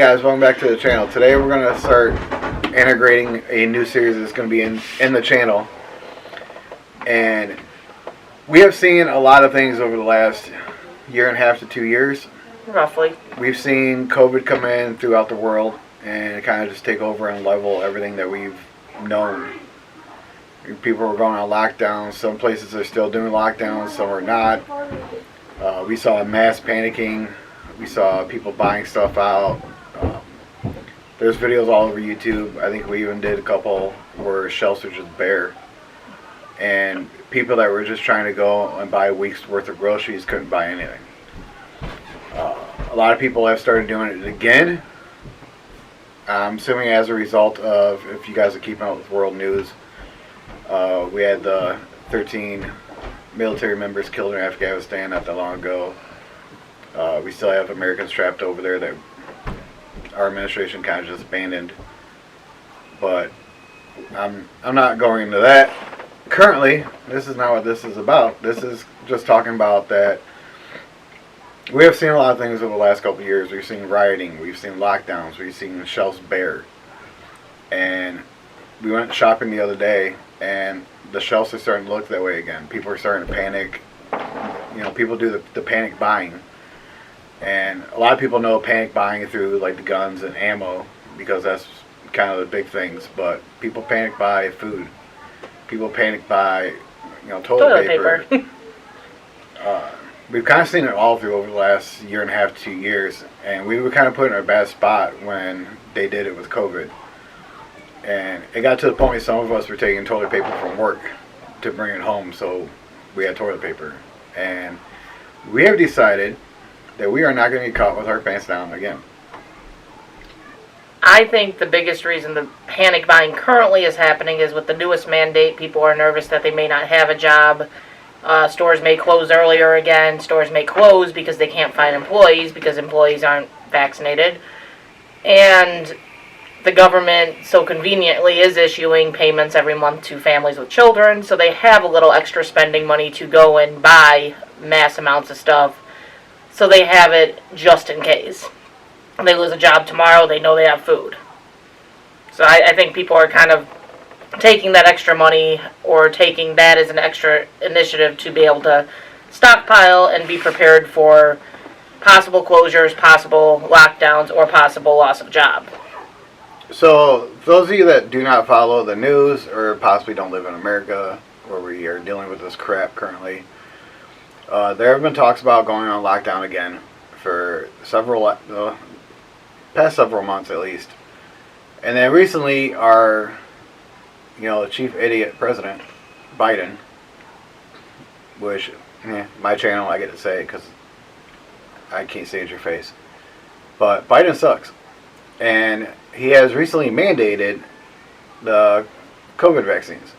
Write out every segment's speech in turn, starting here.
guys, welcome back to the channel. Today we're going to start integrating a new series that's going to be in the channel. And we have seen a lot of things over the last year and a half to 2 years. Roughly. We've seen COVID come in throughout the world and kind of just take over and level everything that we've known. People were going on lockdowns. Some places are still doing lockdowns, some are not. We saw mass panicking. We saw people buying stuff out. There's videos all over YouTube. I think we even did a couple where shelves were just bare. And people that were just trying to go and buy a week's worth of groceries couldn't buy anything. A lot of people have started doing it again. I'm assuming as a result of, if you guys are keeping up with world news, we had the 13 military members killed in Afghanistan not that long ago. We still have Americans trapped over there that our administration kind of just abandoned. But I'm not going into that. Currently, this is not what this is about. This is just talking about that we have seen a lot of things over the last couple of years. We've seen rioting, we've seen lockdowns, we've seen shelves bare. And we went shopping the other day, and the shelves are starting to look that way again. People are starting to panic. You know, people do the panic buying. And a lot of people know panic buying through like the guns and ammo, because that's kind of the big things. But people panic buy food. People panic buy, toilet paper. We've kind of seen it all through over the last year and a half, 2 years. And we were kind of put in a bad spot when they did it with COVID. And it got to the point some of us were taking toilet paper from work to bring it home, so we had toilet paper. And we have decided that we are not going to get caught with our pants down again. I think the biggest reason the panic buying currently is happening is with the newest mandate. People are nervous that they may not have a job. Stores may close earlier again. Stores may close because they can't find employees because employees aren't vaccinated. And the government so conveniently is issuing payments every month to families with children, so they have a little extra spending money to go and buy mass amounts of stuff. So they have it just in case. When they lose a job tomorrow, they know they have food. So I think people are kind of taking that extra money or taking that as an extra initiative to be able to stockpile and be prepared for possible closures, possible lockdowns, or possible loss of job. So those of you that do not follow the news or possibly don't live in America, where we are dealing with this crap currently, there have been talks about going on lockdown again for past several months at least. And then recently our chief idiot president, Biden, which my channel I get to say because I can't say it in your face, but Biden sucks. And he has recently mandated the COVID vaccines.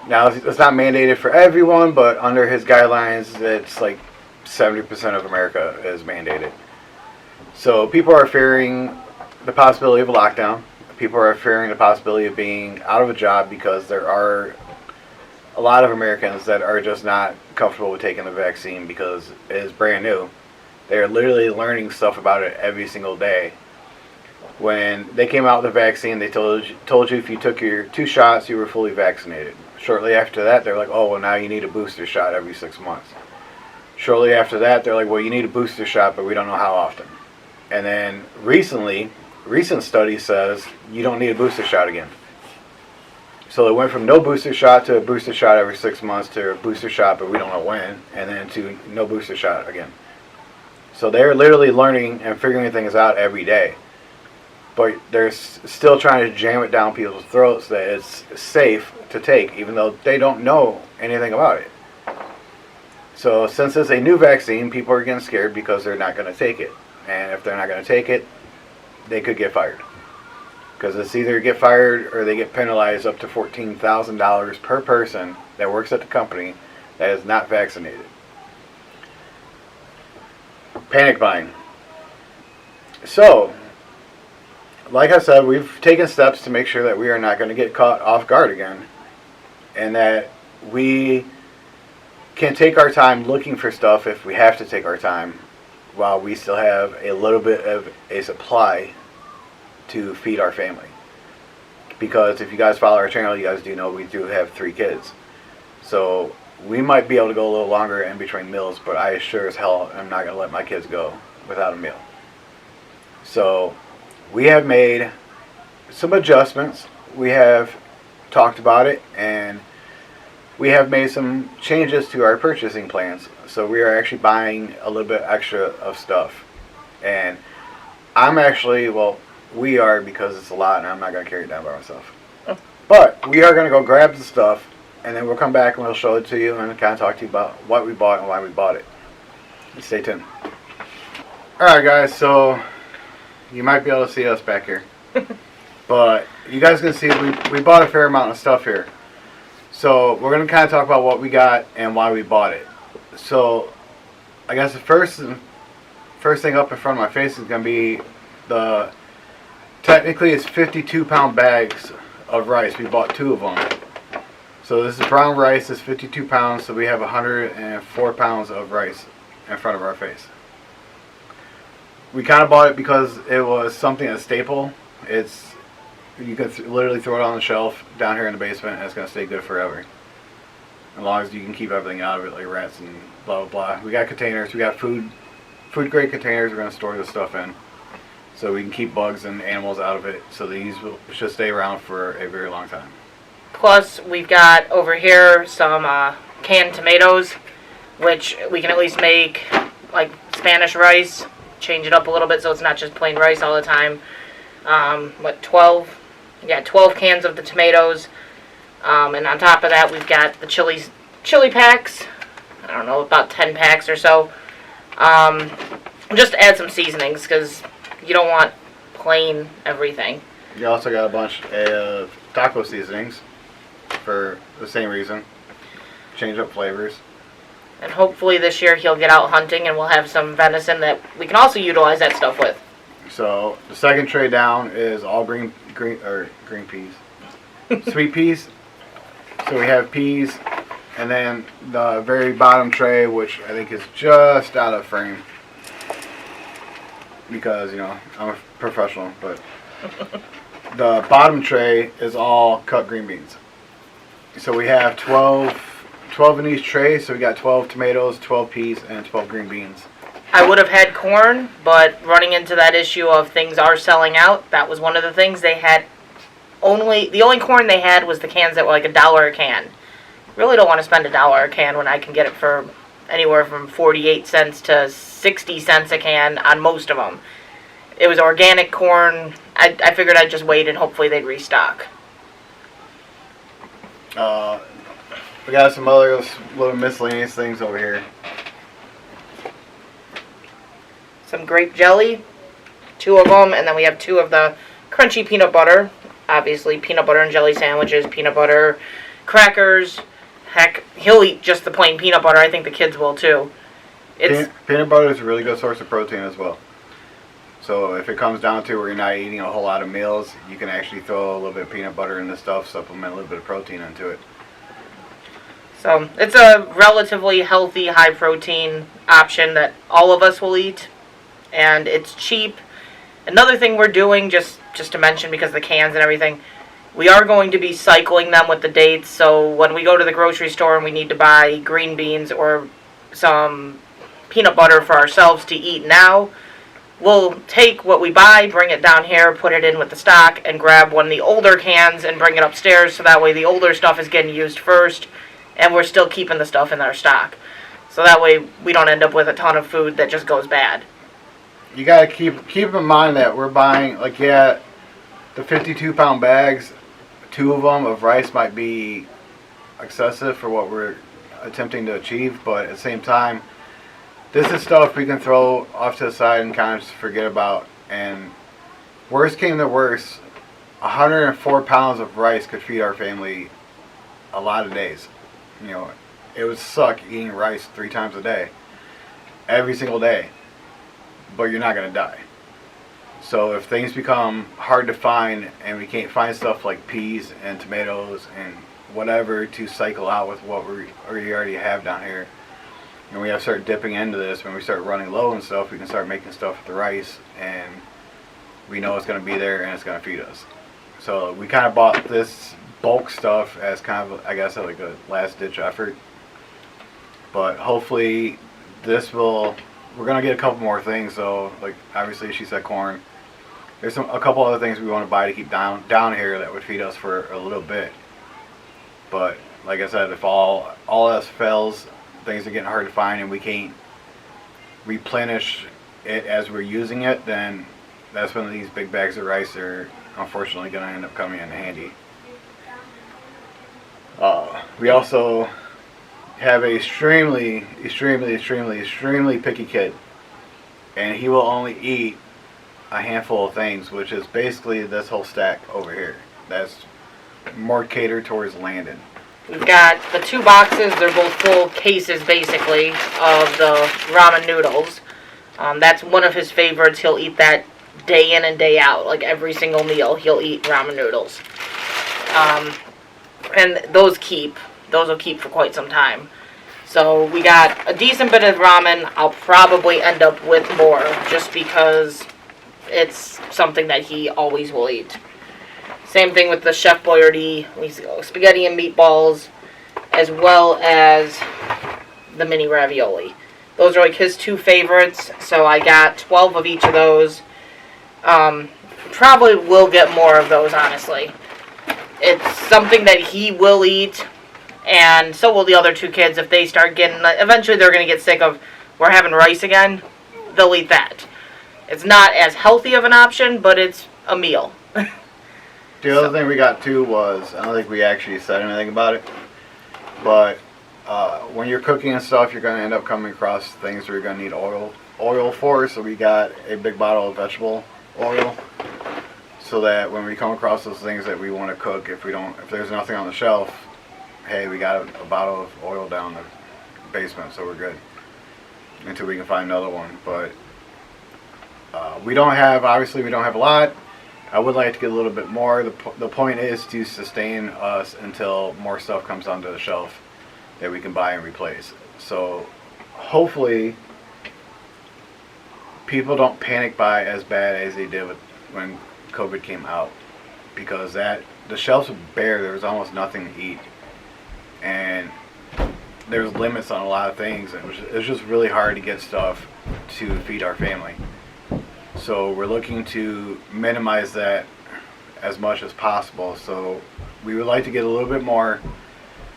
Now, it's not mandated for everyone, but under his guidelines, it's like 70% of America is mandated. So people are fearing the possibility of a lockdown. People are fearing the possibility of being out of a job because there are a lot of Americans that are just not comfortable with taking the vaccine because it is brand new. They are literally learning stuff about it every single day. When they came out with the vaccine, they told you if you took your 2 shots, you were fully vaccinated. Shortly after that, they're like, oh, well, now you need a booster shot every 6 months. Shortly after that, they're like, well, you need a booster shot, but we don't know how often. And then recent study says you don't need a booster shot again. So it went from no booster shot to a booster shot every 6 months to a booster shot, but we don't know when, and then to no booster shot again. So they're literally learning and figuring things out every day. But they're still trying to jam it down people's throats that it's safe to take, even though they don't know anything about it. So since it's a new vaccine, people are getting scared because they're not going to take it. And if they're not going to take it, they could get fired. Because it's either get fired or they get penalized up to $14,000 per person that works at the company that is not vaccinated. Panic buying. So, like I said, we've taken steps to make sure that we are not going to get caught off guard again. And that we can take our time looking for stuff if we have to take our time. while we still have a little bit of a supply to feed our family. Because if you guys follow our channel, you guys do know we do have 3 kids. So we might be able to go a little longer in between meals, but I sure as hell am not going to let my kids go without a meal. So we have made some adjustments. We have talked about it, and we have made some changes to our purchasing plans. So we are actually buying a little bit extra of stuff. And I'm actually, well, we are, because it's a lot and I'm not going to carry it down by myself. But we are going to go grab the stuff, and then we'll come back and we'll show it to you and kind of talk to you about what we bought and why we bought it. Stay tuned. Alright guys, so you might be able to see us back here. But you guys can see we bought a fair amount of stuff here. So we're going to kind of talk about what we got and why we bought it. So I guess the first thing up in front of my face is going to be the, technically it's 52-pound bags of rice. We bought 2 of them. So this is brown rice, it's 52 pounds, so we have 104 pounds of rice in front of our face. We kind of bought it because it was something that's staple. You can literally throw it on the shelf down here in the basement and it's going to stay good forever. As long as you can keep everything out of it, like rats and blah blah blah. We got containers, we got food grade containers we're going to store this stuff in. So we can keep bugs and animals out of it, so these should stay around for a very long time. Plus, we've got over here some canned tomatoes, which we can at least make like Spanish rice, change it up a little bit so it's not just plain rice all the time. 12? Yeah, 12 cans of the tomatoes. And on top of that, we've got the chili packs. I don't know, about 10 packs or so. Just to add some seasonings, because you don't want plain everything. You also got a bunch of taco seasonings for the same reason. Change up flavors. And hopefully this year he'll get out hunting and we'll have some venison that we can also utilize that stuff with. So the second tray down is all green peas. Sweet peas. So we have peas, and then the very bottom tray, which I think is just out of frame. Because, you know, I'm a professional, but the bottom tray is all cut green beans. So we have 12 in each tray, so we got 12 tomatoes, 12 peas, and 12 green beans. I would have had corn, but running into that issue of things are selling out, that was one of the things they had. The only corn they had was the cans that were like $1 a can. Really don't want to spend $1 a can when I can get it for anywhere from 48 cents to 60 cents a can on most of them. It was organic corn. I figured I'd just wait and hopefully they'd restock. We got some other little miscellaneous things over here. Some grape jelly, 2 of them, and then we have 2 of the crunchy peanut butter. Obviously, peanut butter and jelly sandwiches, peanut butter crackers. Heck, he'll eat just the plain peanut butter. I think the kids will too. Peanut butter is a really good source of protein as well. So if it comes down to where you're not eating a whole lot of meals, you can actually throw a little bit of peanut butter in this stuff, supplement a little bit of protein into it. So it's a relatively healthy, high protein option that all of us will eat. And it's cheap. Another thing we're doing, just to mention because of the cans and everything, we are going to be cycling them with the dates. So when we go to the grocery store and we need to buy green beans or some peanut butter for ourselves to eat now, we'll take what we buy, bring it down here, put it in with the stock, and grab one of the older cans and bring it upstairs so that way the older stuff is getting used first and we're still keeping the stuff in our stock. So that way we don't end up with a ton of food that just goes bad. You gotta keep in mind that we're buying, like, yeah, the 52-pound bags, 2 of them of rice might be excessive for what we're attempting to achieve, but at the same time, this is stuff we can throw off to the side and kind of just forget about. And worst came to worst, 104 pounds of rice could feed our family a lot of days. You know, it would suck eating rice 3 times a day, every single day. But you're not going to die. So if things become hard to find and we can't find stuff like peas and tomatoes and whatever to cycle out with what we already have down here, and we have to start dipping into this. When we start running low and stuff, we can start making stuff with the rice, and we know it's going to be there and it's going to feed us. So we kind of bought this bulk stuff as kind of, I guess, like a last ditch effort. But hopefully this will, we're going to get a couple more things. So like obviously she said corn. There's a couple other things we want to buy to keep down here that would feed us for a little bit. But like I said, if all else fails, things are getting hard to find and we can't replenish it as we're using it, then that's when these big bags of rice are unfortunately going to end up coming in handy. We also have a extremely picky kid, and he will only eat a handful of things, which is basically this whole stack over here. That's more catered towards Landon. We've got the 2 boxes. They're both full cases, basically, of the ramen noodles. That's one of his favorites. He'll eat that day in and day out. Like every single meal, he'll eat ramen noodles. And those will keep for quite some time. So we got a decent bit of ramen. I'll probably end up with more just because it's something that he always will eat. Same thing with the Chef Boyardee, spaghetti and meatballs, as well as the mini ravioli. Those are like his 2 favorites, so I got 12 of each of those. Probably will get more of those, honestly. It's something that he will eat, and so will the other 2 kids. If they start getting, eventually they're going to get sick of, we're having rice again, they'll eat that. It's not as healthy of an option, but it's a meal. The other thing we got too was, I don't think we actually said anything about it, but when you're cooking and stuff, you're going to end up coming across things where you're going to need oil for. So we got a big bottle of vegetable oil, so that when we come across those things that we want to cook, if there's nothing on the shelf, hey, we got a bottle of oil down the basement, so we're good until we can find another one. But we don't have a lot. I would like to get a little bit more. The point is to sustain us until more stuff comes onto the shelf that we can buy and replace. So hopefully people don't panic buy as bad as they did when COVID came out, because the shelves were bare. There was almost nothing to eat, and there's limits on a lot of things. It was just really hard to get stuff to feed our family. So we're looking to minimize that as much as possible. So we would like to get a little bit more,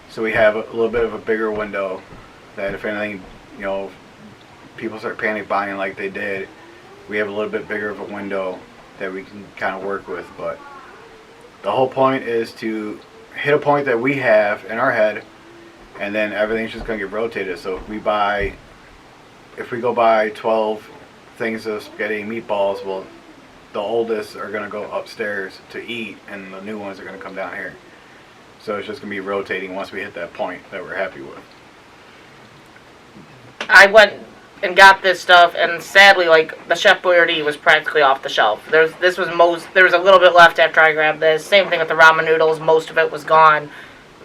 so we have a little bit of a bigger window, that if anything, people start panic buying like they did, we have a little bit bigger of a window that we can kind of work with. But the whole point is to hit a point that we have in our head, and then everything's just going to get rotated. So if we go buy 12 things of spaghetti and meatballs, well, the oldest are going to go upstairs to eat, and the new ones are going to come down here. So it's just going to be rotating once we hit that point that we're happy with. I went and got this stuff, and sadly, like, the Chef Boyardee was practically off the shelf. There was a little bit left after I grabbed this. Same thing with the ramen noodles. Most of it was gone.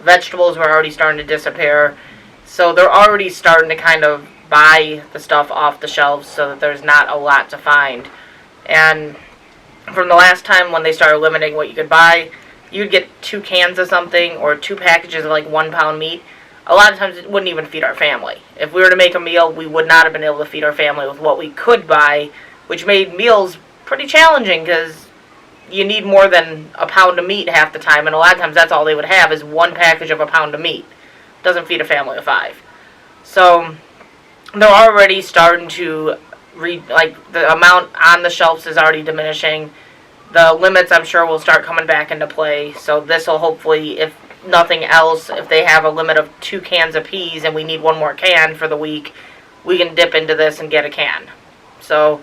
Vegetables were already starting to disappear. So they're already starting to kind of buy the stuff off the shelves so that there's not a lot to find. And from the last time when they started limiting what you could buy, you'd get 2 cans of something or 2 packages of like 1 pound meat. A lot of times it wouldn't even feed our family. If we were to make a meal, we would not have been able to feed our family with what we could buy, which made meals pretty challenging because you need more than a pound of meat half the time, and a lot of times that's all they would have is 1 package of a pound of meat. Doesn't feed a family of 5. So they're already starting to the amount on the shelves is already diminishing. The limits, I'm sure, will start coming back into play. So this will hopefully, if nothing else, if they have a limit of 2 cans of peas and we need 1 more can for the week, we can dip into this and get a can. So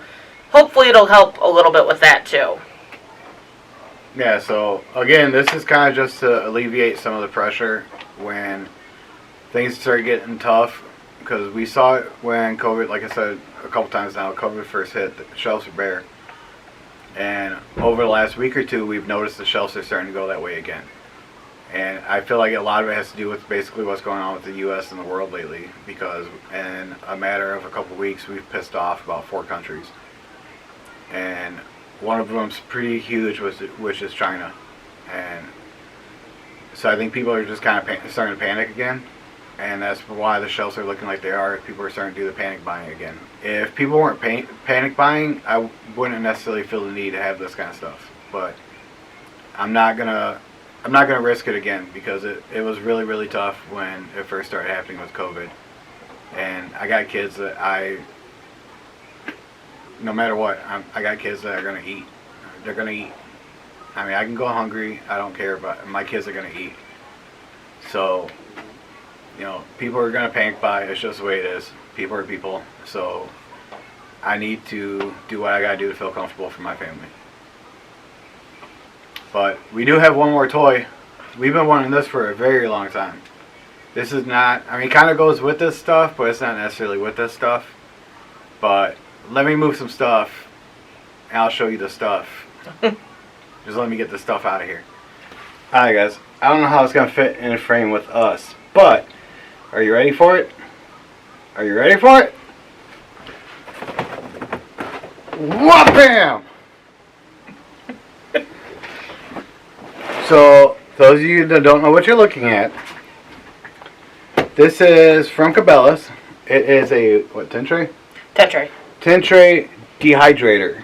hopefully it'll help a little bit with that too. Yeah, so again, this is kind of just to alleviate some of the pressure when things start getting tough, because we saw it when COVID, like I said a couple times now, COVID first hit, the shelves were bare. And over the last week or two, we've noticed the shelves are starting to go that way again. And I feel like a lot of it has to do with basically what's going on with the U.S. and the world lately, because in a matter of a couple of weeks, we've pissed off about 4 countries. And one of them's pretty huge, which is China. And so I think people are just kind of starting to panic again. And that's why the shelves are looking like they are. People are starting to do the panic buying again. If people weren't panic buying, I wouldn't necessarily feel the need to have this kind of stuff. But I'm not gonna risk it again, because it was really, really tough when it first started happening with COVID. And I got kids that no matter what, I got kids that are gonna eat. They're gonna eat. I mean, I can go hungry. I don't care, but my kids are gonna eat. So, people are gonna panic buy. It's just the way it is. People are people. So I need to do what I gotta do to feel comfortable for my family. But we do have one more toy. We've been wanting this for a very long time. This is not, I mean, it kind of goes with this stuff, but it's not necessarily with this stuff. But let me move some stuff, and I'll show you the stuff. Just let me get the stuff out of here. Alright guys, I don't know how it's going to fit in a frame with us, but are you ready for it? Are you ready for it? Wham! So, those of you that don't know what you're looking at, this is from Cabela's. It is a, what, 10 tray? 10 tray. 10 tray dehydrator.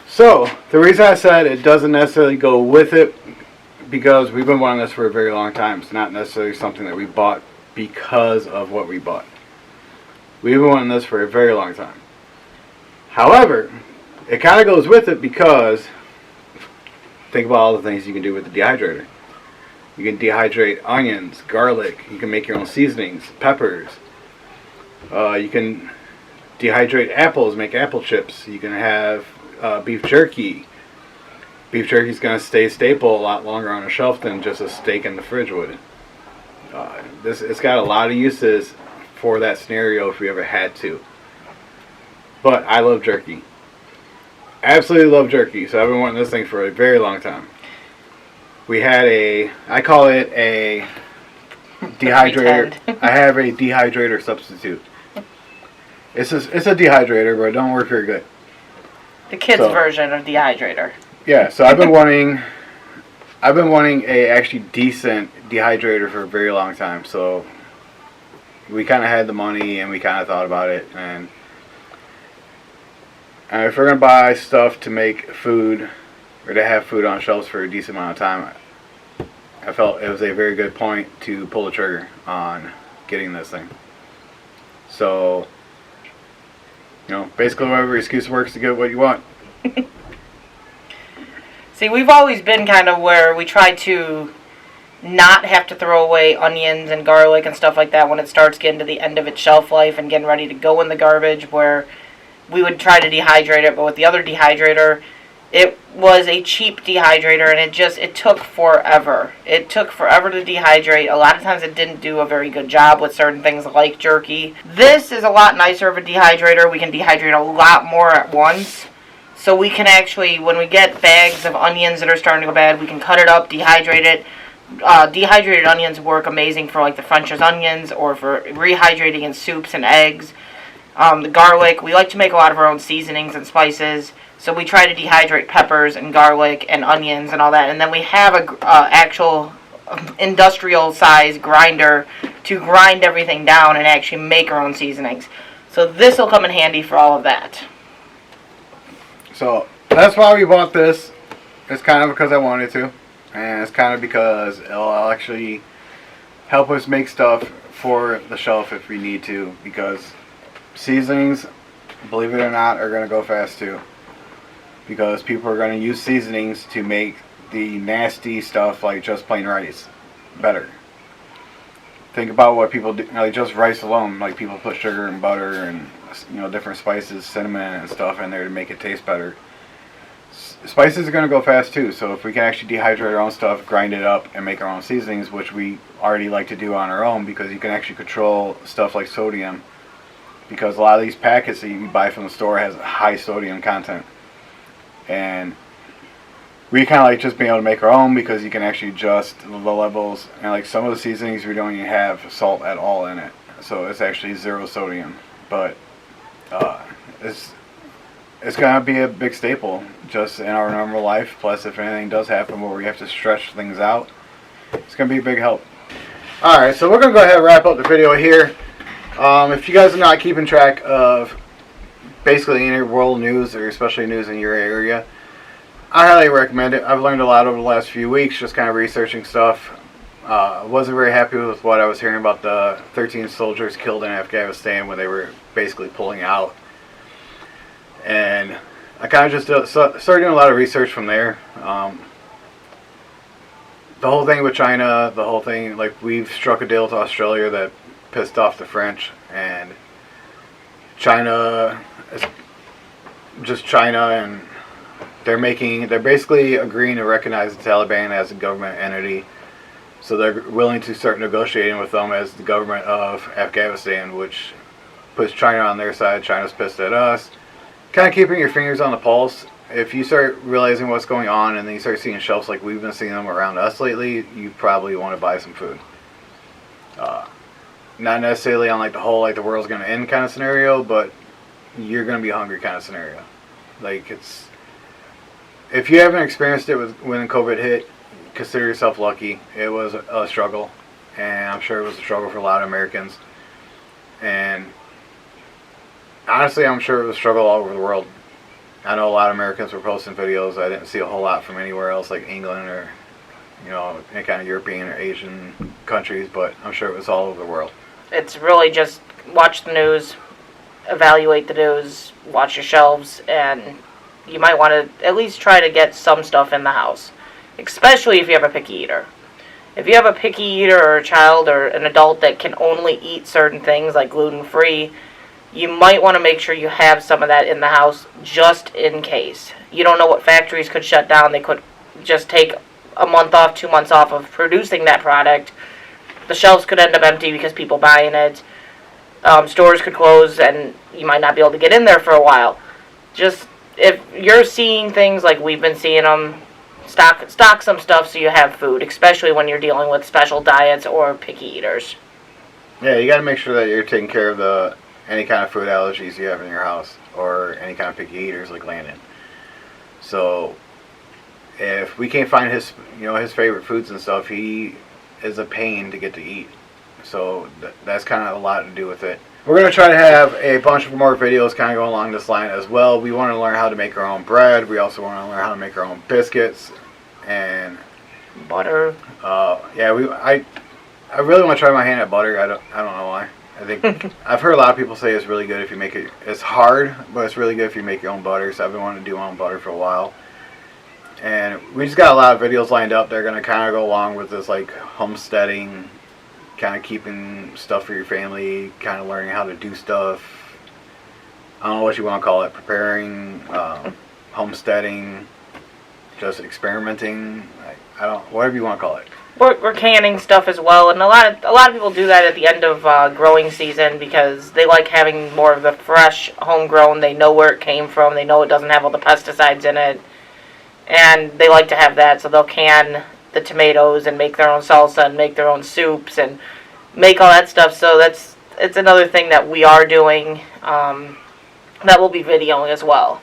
So, the reason I said it doesn't necessarily go with it, because we've been wanting this for a very long time. It's not necessarily something that we bought because of what we bought. We've been wanting this for a very long time. However, it kind of goes with it because think about all the things you can do with the dehydrator. You can dehydrate onions, garlic. You can make your own seasonings, peppers. You can dehydrate apples, make apple chips. You can have beef jerky. Beef jerky is going to stay staple a lot longer on a shelf than just a steak in the fridge would. It's got a lot of uses for that scenario if we ever had to. But I love jerky. Absolutely love jerky, so I've been wanting this thing for a very long time. We had I call it a dehydrator. I have a dehydrator substitute. It's a dehydrator, but it don't work very good. The kids' version of dehydrator. Yeah, so I've been wanting a actually decent dehydrator for a very long time. So we kind of had the money and we kind of thought about it, and if we're gonna buy stuff to make food or to have food on shelves for a decent amount of time, I felt it was a very good point to pull the trigger on getting this thing. So, basically whatever excuse works to get what you want. See, we've always been kind of where we try to not have to throw away onions and garlic and stuff like that when it starts getting to the end of its shelf life and getting ready to go in the garbage, where we would try to dehydrate it. But with the other dehydrator, it was a cheap dehydrator, and it took forever. It took forever to dehydrate. A lot of times it didn't do a very good job with certain things like jerky. This is a lot nicer of a dehydrator. We can dehydrate a lot more at once. So we can actually, when we get bags of onions that are starting to go bad, we can cut it up, dehydrate it. Dehydrated onions work amazing for like the French's onions or for rehydrating in soups and eggs. The garlic, we like to make a lot of our own seasonings and spices. So we try to dehydrate peppers and garlic and onions and all that. And then we have a actual industrial size grinder to grind everything down and actually make our own seasonings. So this will come in handy for all of that. So that's why we bought this. It's kind of because I wanted to. And it's kind of because it'll actually help us make stuff for the shelf if we need to. Because seasonings, believe it or not, are going to go fast too. Because people are going to use seasonings to make the nasty stuff like just plain rice better. Think about what people do, like just rice alone. Like people put sugar and butter and different spices, cinnamon and stuff in there to make it taste better. Spices are going to go fast too, so if we can actually dehydrate our own stuff, grind it up, and make our own seasonings, which we already like to do on our own, because you can actually control stuff like sodium, because a lot of these packets that you buy from the store has high sodium content. And we kind of like just being able to make our own because you can actually adjust the levels. And like some of the seasonings, we don't even have salt at all in it. So it's actually 0 sodium. But it's going to be a big staple just in our normal life. Plus, if anything does happen where we have to stretch things out, it's going to be a big help. Alright, so we're going to go ahead and wrap up the video here. If you guys are not keeping track of basically any world news, or especially news in your area, I highly recommend it. I've learned a lot over the last few weeks just kind of researching stuff. I wasn't very happy with what I was hearing about the 13 soldiers killed in Afghanistan when they were basically pulling out. And I kind of just started doing a lot of research from there. The whole thing with China, the whole thing, like we've struck a deal with Australia that pissed off the French, and China is just China, and they're basically agreeing to recognize the Taliban as a government entity. So they're willing to start negotiating with them as the government of Afghanistan, which puts China on their side. China's pissed at us. Kind of keeping your fingers on the pulse. If you start realizing what's going on and then you start seeing shelves like we've been seeing them around us lately, you probably want to buy some food. Not necessarily on like the whole like the world's going to end kind of scenario, but you're going to be hungry kind of scenario. Like if you haven't experienced it when COVID hit, consider yourself lucky. It was a struggle, and I'm sure it was a struggle for a lot of Americans. And honestly, I'm sure it was a struggle all over the world. I know a lot of Americans were posting videos. I didn't see a whole lot from anywhere else, like England or, any kind of European or Asian countries, but I'm sure it was all over the world. It's really just watch the news, evaluate the news, watch your shelves, and you might want to at least try to get some stuff in the house, especially if you have a picky eater. If you have a picky eater or a child or an adult that can only eat certain things like gluten-free, you might want to make sure you have some of that in the house just in case. You don't know what factories could shut down. They could just take a month off, 2 months off of producing that product. The shelves could end up empty because people buying it. Stores could close and you might not be able to get in there for a while. Just if you're seeing things like we've been seeing them, stock some stuff so you have food, especially when you're dealing with special diets or picky eaters. Yeah, you got to make sure that you're taking care of any kind of food allergies you have in your house, or any kind of picky eaters like Landon. So if we can't find his favorite foods and stuff, he is a pain to get to eat. So that's kind of a lot to do with it. We're going to try to have a bunch of more videos kind of go along this line as well. We want to learn how to make our own bread. We also want to learn how to make our own biscuits and butter. I really want to try my hand at butter. I don't know why. I think I've heard a lot of people say it's really good if you make it. It's hard, but it's really good if you make your own butter. So I've been wanting to do my own butter for a while, and we just got a lot of videos lined up. They're gonna kind of go along with this like homesteading, kind of keeping stuff for your family, kind of learning how to do stuff. I don't know what you want to call it. Preparing, homesteading, just experimenting. Whatever you want to call it. We're canning stuff as well, and a lot of people do that at the end of growing season because they like having more of the fresh, homegrown. They know where it came from. They know it doesn't have all the pesticides in it, and they like to have that. So they'll can the tomatoes and make their own salsa and make their own soups and make all that stuff. So it's another thing that we are doing that we'll be videoing as well.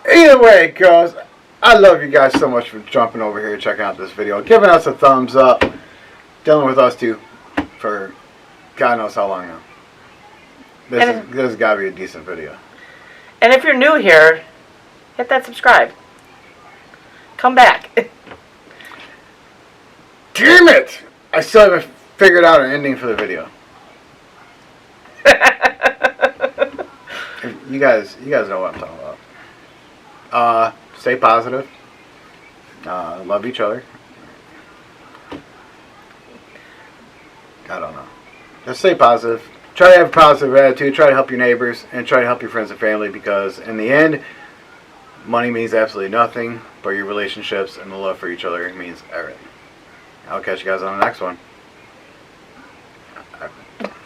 Either way, girls. I love you guys so much for jumping over here and checking out this video, giving us a thumbs up, dealing with us too for God knows how long now. This has got to be a decent video. And if you're new here, hit that subscribe. Come back. Damn it! I still haven't figured out an ending for the video. You guys know what I'm talking about. Stay positive. Love each other. I don't know. Just stay positive. Try to have a positive attitude. Try to help your neighbors. And try to help your friends and family. Because in the end, money means absolutely nothing. But your relationships and the love for each other means everything. I'll catch you guys on the next one.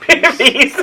Peace.